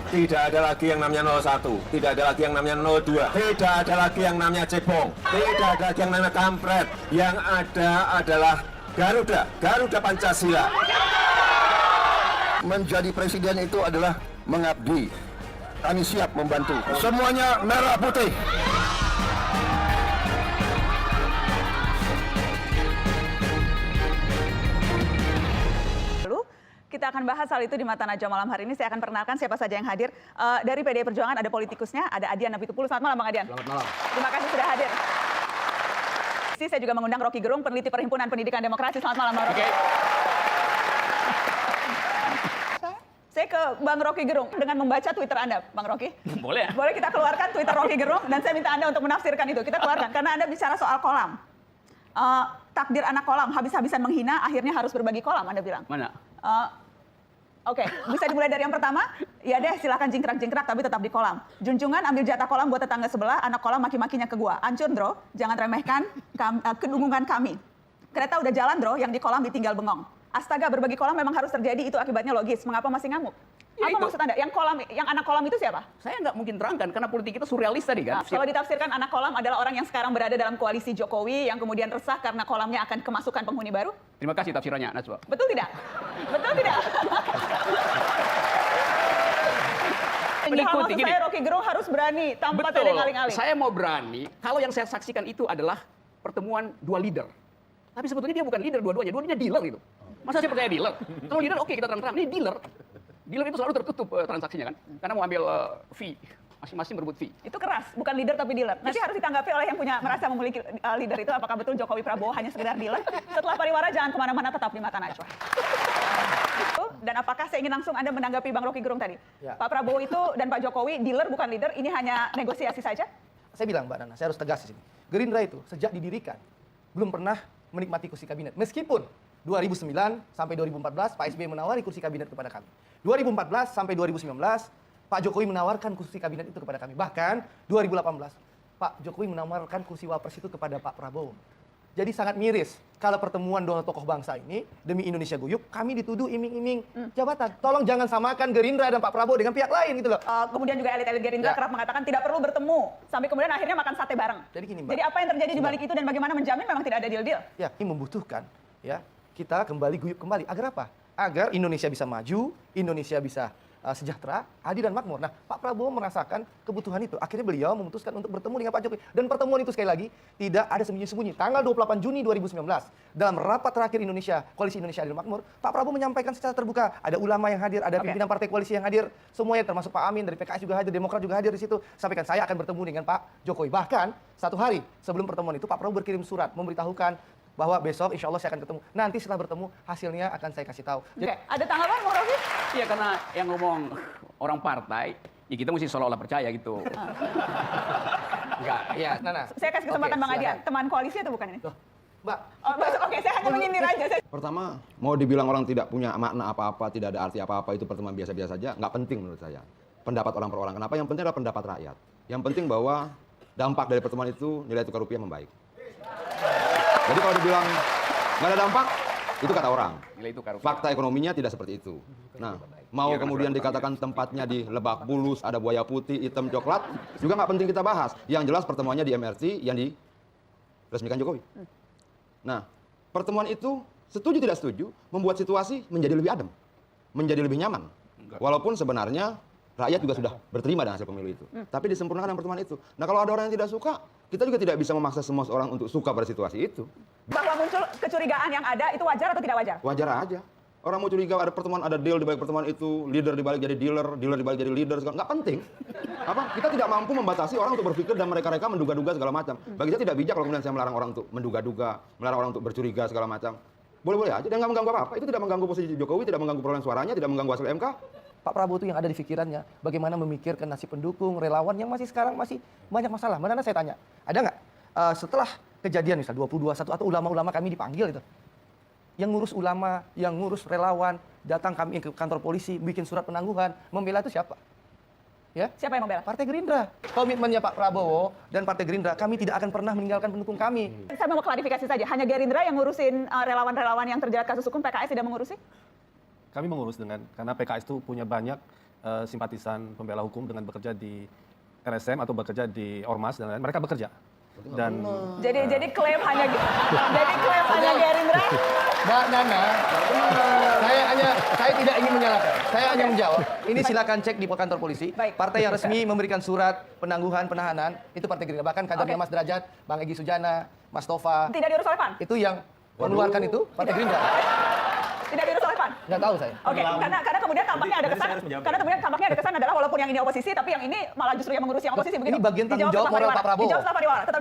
Tidak ada lagi yang namanya 01, tidak ada lagi yang namanya 02, tidak ada lagi yang namanya cebong, tidak ada lagi yang namanya kampret. Yang ada adalah Garuda, Garuda Pancasila. Menjadi presiden itu adalah mengabdi. Kami siap membantu. Semuanya merah putih. Kita akan bahas hal itu di Mata Najwa malam hari ini. Saya akan perkenalkan siapa saja yang hadir. Dari PDI Perjuangan ada politikusnya, ada Adian Apitupulu. Selamat malam Bang Adian. Selamat malam. Terima kasih sudah hadir. Saya juga mengundang Rocky Gerung, peneliti Perhimpunan Pendidikan Demokrasi. Selamat malam Bang Rocky. Saya ke Bang Rocky Gerung dengan membaca Twitter Anda, Bang Rocky. Boleh ya? Boleh kita keluarkan Twitter Rocky Gerung dan saya minta Anda untuk menafsirkan itu. Kita keluarkan karena Anda bicara soal kolam. Takdir anak kolam, habis-habisan menghina, akhirnya harus berbagi kolam, Anda bilang. Mana? Oke, bisa dimulai dari yang pertama. Ya deh, silakan jingkrak-jingkrak tapi tetap di kolam. Junjungan ambil jatah kolam buat tetangga sebelah, anak kolam maki-makinya ke gua. Ancur, Bro. Jangan remehkan kedungungan kami. Kereta udah jalan, Bro, yang di kolam ditinggal bengong. Astaga, berbagi kolam memang harus terjadi, itu akibatnya logis. Mengapa masih ngamuk? Ya Apa itu. maksud Anda? Yang anak kolam itu siapa? Saya nggak mungkin terangkan karena politik kita surrealis tadi kan. Nah, kalau ditafsirkan anak kolam adalah orang yang sekarang berada dalam koalisi Jokowi yang kemudian resah karena kolamnya akan kemasukan penghuni baru? Terima kasih tafsirannya, Najwa. Betul tidak? Betul tidak? Mengikuti gini. Saya Rocky Gerung harus berani tanpa Betul. tedeng aling-aling. Saya mau berani. Kalau yang saya saksikan itu adalah pertemuan dua leader. Tapi sebetulnya dia bukan leader dua-duanya. Dua-duanya dealer gitu. Masa saya percaya dealer? Kalau leader oke kita terang-terang. Ini dealer. Dealer itu selalu tertutup transaksinya kan. Karena mau ambil fee. Masing-masing berebut fee. Itu keras, bukan leader tapi dealer. Nanti harus ditanggapi oleh yang merasa memiliki leader itu. Apakah betul Jokowi Prabowo hanya sekedar dealer? Setelah pariwara jangan kemana-mana, tetap di Mata Najwa. Dan apakah saya ingin langsung Anda menanggapi Bang Rocky Gerung tadi? Ya. Pak Prabowo itu dan Pak Jokowi dealer bukan leader, ini hanya negosiasi saja? Saya bilang Mbak Nana, saya harus tegas di sini. Gerindra itu sejak didirikan belum pernah menikmati kursi kabinet. Meskipun 2009 sampai 2014 Pak SBY menawari kursi kabinet kepada kami. 2014 sampai 2019 Pak Jokowi menawarkan kursi kabinet itu kepada kami. Bahkan 2018 Pak Jokowi menawarkan kursi wapres itu kepada Pak Prabowo. Jadi sangat miris kalau pertemuan dua tokoh bangsa ini demi Indonesia Guyup kami dituduh iming-iming jabatan. Tolong jangan samakan Gerindra dan Pak Prabowo dengan pihak lain gitu loh. Kemudian juga elit-elit Gerindra Ya. kerap mengatakan tidak perlu bertemu. Sampai kemudian akhirnya makan sate bareng. Jadi gini, Mbak. Jadi apa yang terjadi di balik itu dan bagaimana menjamin memang tidak ada deal-deal? Ya, ini membutuhkan ya kita kembali guyup kembali. Agar apa? Agar Indonesia bisa maju, Indonesia bisa sejahtera, adil dan makmur. Nah, Pak Prabowo merasakan kebutuhan itu. Akhirnya beliau memutuskan untuk bertemu dengan Pak Jokowi. Dan pertemuan itu sekali lagi tidak ada sembunyi-sembunyi. Tanggal 28 Juni 2019, dalam rapat terakhir Indonesia, Koalisi Indonesia Adil Makmur, Pak Prabowo menyampaikan secara terbuka. Ada ulama yang hadir, ada pimpinan partai koalisi yang hadir, semuanya termasuk Pak Amin dari PKS juga hadir, Demokrat juga hadir di situ. Sampaikan saya akan bertemu dengan Pak Jokowi. Bahkan satu hari sebelum pertemuan itu Pak Prabowo berkirim surat memberitahukan bahwa besok insya Allah saya akan ketemu. Nanti setelah bertemu hasilnya akan saya kasih tahu. Oke, ada tanggapan Bang Rocky? Iya karena yang ngomong orang partai, ya kita mesti seolah-olah percaya gitu. Enggak, ya. Nana. Saya kasih kesempatan Oke, Bang Adian. silakan. Teman koalisi atau bukan ini? Loh, Mbak, Oke, saya hanya menyindir aja. Pertama, mau dibilang orang tidak punya makna apa-apa, tidak ada arti apa-apa, itu pertemuan biasa-biasa saja, nggak penting menurut saya. Pendapat orang per orang. Kenapa? Yang penting adalah pendapat rakyat. Yang penting bahwa dampak dari pertemuan itu nilai tukar rupiah membaik. Jadi kalau dibilang nggak ada dampak, itu kata orang. Nilai tukar rupiah. Fakta ekonominya tidak seperti itu. Nah, mau Iya, kan kemudian sudah dikatakan tempatnya di Lebak Bulus, ada buaya putih, hitam, coklat, juga nggak penting kita bahas. Yang jelas pertemuannya di MRT yang diresmikan Jokowi. Nah, pertemuan itu setuju tidak setuju membuat situasi menjadi lebih adem, menjadi lebih nyaman. Walaupun sebenarnya rakyat juga sudah berterima dengan hasil pemilu itu. Tapi disempurnakan dengan pertemuan itu. Nah, kalau ada orang yang tidak suka, kita juga tidak bisa memaksa semua orang untuk suka pada situasi itu. Bahwa muncul kecurigaan yang ada, itu wajar atau tidak wajar? Wajar aja. Orang mau curiga ada pertemuan, ada deal di balik pertemuan itu, leader di balik jadi dealer, dealer di balik jadi leader, segala nggak penting. Apa? Kita tidak mampu membatasi orang untuk berpikir dan mereka-reka menduga-duga segala macam. Bagi saya tidak bijak kalau kemudian saya melarang orang untuk menduga-duga, melarang orang untuk bercuriga segala macam. Boleh-boleh aja, dan nggak mengganggu apa-apa. Itu tidak mengganggu posisi Jokowi, tidak mengganggu perolehan suaranya, tidak mengganggu hasil MK. Pak Prabowo itu yang ada di pikirannya, bagaimana memikirkan nasib pendukung, relawan yang masih sekarang masih banyak masalah. Mana saya tanya, ada nggak setelah kejadian misal 2021 atau ulama-ulama kami dipanggil itu, yang ngurus ulama, yang ngurus relawan, datang kami ke kantor polisi, bikin surat penangguhan, membela itu siapa? Ya? Siapa yang membela? Partai Gerindra. Komitmennya Pak Prabowo dan Partai Gerindra, kami tidak akan pernah meninggalkan pendukung kami. Saya mau klarifikasi saja, hanya Gerindra yang ngurusin relawan-relawan yang terjerat kasus hukum, PKS tidak mengurusi? Kami mengurus karena PKS itu punya banyak simpatisan pembela hukum dengan bekerja di LSM atau bekerja di Ormas dan lain-lain, mereka bekerja. Dan Jadi klaim hanya Gerindra. Mbak Nana, saya tidak ingin menyalahkan. Saya hanya menjawab. Ini silakan cek di kantor polisi. Baik. Partai yang resmi memberikan surat penangguhan penahanan itu Partai Gerindra. Bahkan kadernya Oke. Mas Derajat, Bang Egy Sujana, Mas Tova. Tidak diurus oleh PAN. Itu yang mengeluarkan itu Partai Gerindra. Tidak diurus oleh PAN. Nggak tahu saya. Oke, karena kemudian tampaknya ada kesan, adalah walaupun yang ini oposisi, tapi yang ini malah justru yang mengurus yang oposisi. Ini begitu? bagian tanggung Dijawab jawab setelah moral Pariwara. Pak Prabowo. Dijawab setelah Pariwara. Tetap di